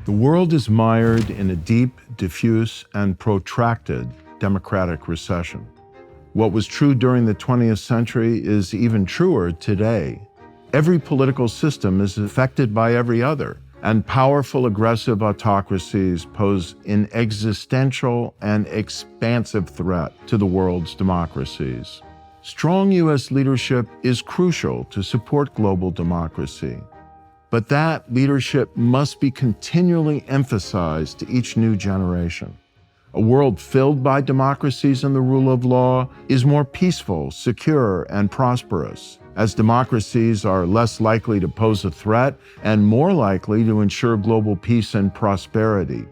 The world is mired in a deep, diffuse, and protracted democratic recession. What was true during the 20th century is even truer today. Every political system is affected by every other, and powerful, aggressive autocracies pose an existential and expansive threat to the world's democracies. Strong U.S. leadership is crucial to support global democracy. But that leadership must be continually emphasized to each new generation. A world filled by democracies and the rule of law is more peaceful, secure, and prosperous, as democracies are less likely to pose a threat and more likely to ensure global peace and prosperity.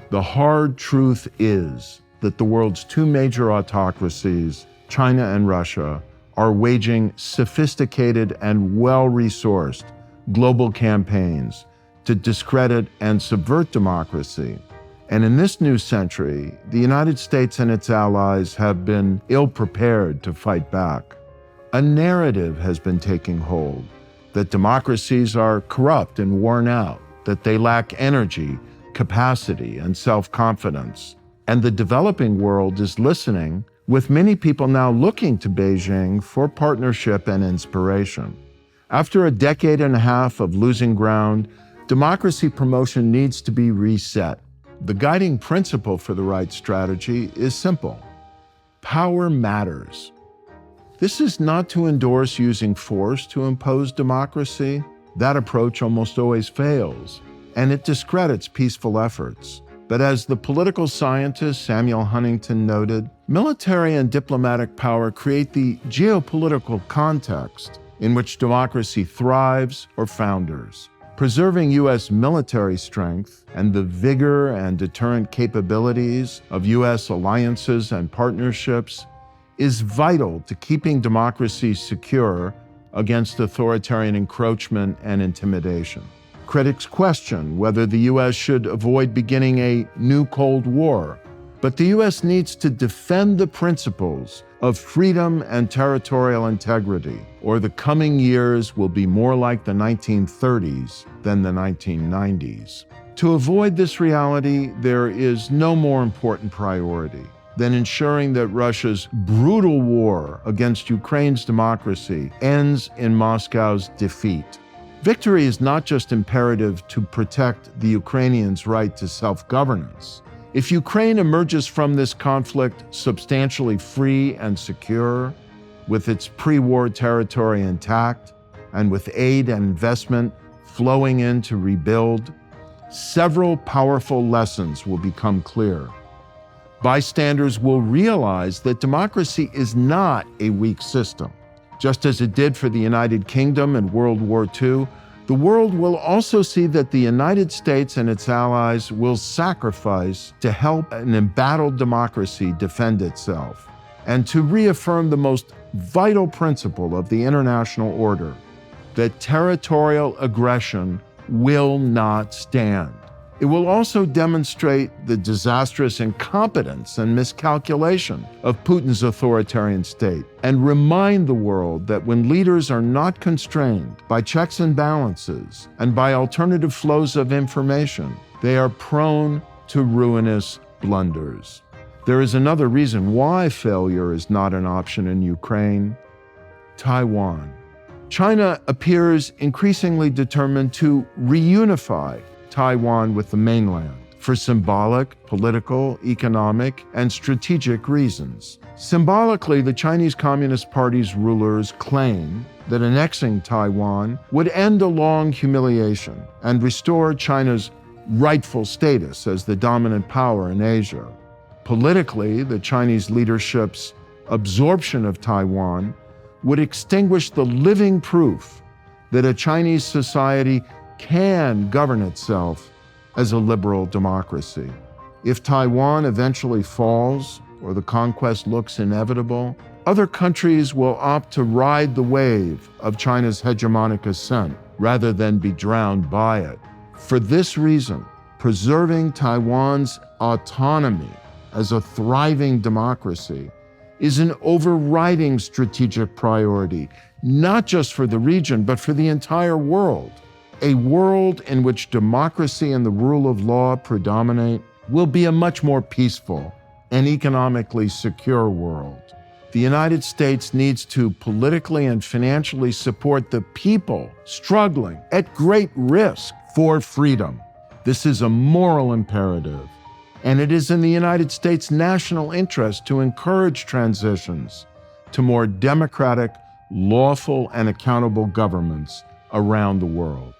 The hard truth is that the world's two major autocracies, China and Russia, are waging sophisticated and well-resourced global campaigns to discredit and subvert democracy. And in this new century, the United States and its allies have been ill-prepared to fight back. A narrative has been taking hold that democracies are corrupt and worn out, that they lack energy, capacity, and self-confidence. And the developing world is listening, with many people now looking to Beijing for partnership and inspiration. After a decade and a half of losing ground, democracy promotion needs to be reset. The guiding principle for the right strategy is simple. Power matters. This is not to endorse using force to impose democracy. That approach almost always fails, and it discredits peaceful efforts. But as the political scientist Samuel Huntington noted, military and diplomatic power create the geopolitical context in which democracy thrives or founders. Preserving U.S. military strength and the vigor and deterrent capabilities of U.S. alliances and partnerships is vital to keeping democracy secure against authoritarian encroachment and intimidation. Critics question whether the U.S. should avoid beginning a new Cold War, but the U.S. needs to defend the principles of freedom and territorial integrity, or the coming years will be more like the 1930s than the 1990s. To avoid this reality, there is no more important priority than ensuring that Russia's brutal war against Ukraine's democracy ends in Moscow's defeat. Victory is not just imperative to protect the Ukrainians' right to self-governance. If Ukraine emerges from this conflict substantially free and secure, with its pre-war territory intact, and with aid and investment flowing in to rebuild, several powerful lessons will become clear. Bystanders will realize that democracy is not a weak system. Just as it did for the United Kingdom in World War II, the world will also see that the United States and its allies will sacrifice to help an embattled democracy defend itself, and to reaffirm the most vital principle of the international order, that territorial aggression will not stand. It will also demonstrate the disastrous incompetence and miscalculation of Putin's authoritarian state, and remind the world that when leaders are not constrained by checks and balances and by alternative flows of information, they are prone to ruinous blunders. There is another reason why failure is not an option in Ukraine: Taiwan. China appears increasingly determined to reunify Taiwan with the mainland for symbolic, political, economic, and strategic reasons. Symbolically, the Chinese Communist Party's rulers claim that annexing Taiwan would end a long humiliation and restore China's rightful status as the dominant power in Asia. Politically, the Chinese leadership's absorption of Taiwan would extinguish the living proof that a Chinese society can govern itself as a liberal democracy. If Taiwan eventually falls, or the conquest looks inevitable, other countries will opt to ride the wave of China's hegemonic ascent rather than be drowned by it. For this reason, preserving Taiwan's autonomy as a thriving democracy is an overriding strategic priority, not just for the region, but for the entire world. A world in which democracy and the rule of law predominate will be a much more peaceful and economically secure world. The United States needs to politically and financially support the people struggling at great risk for freedom. This is a moral imperative, and it is in the United States' national interest to encourage transitions to more democratic, lawful, and accountable governments around the world.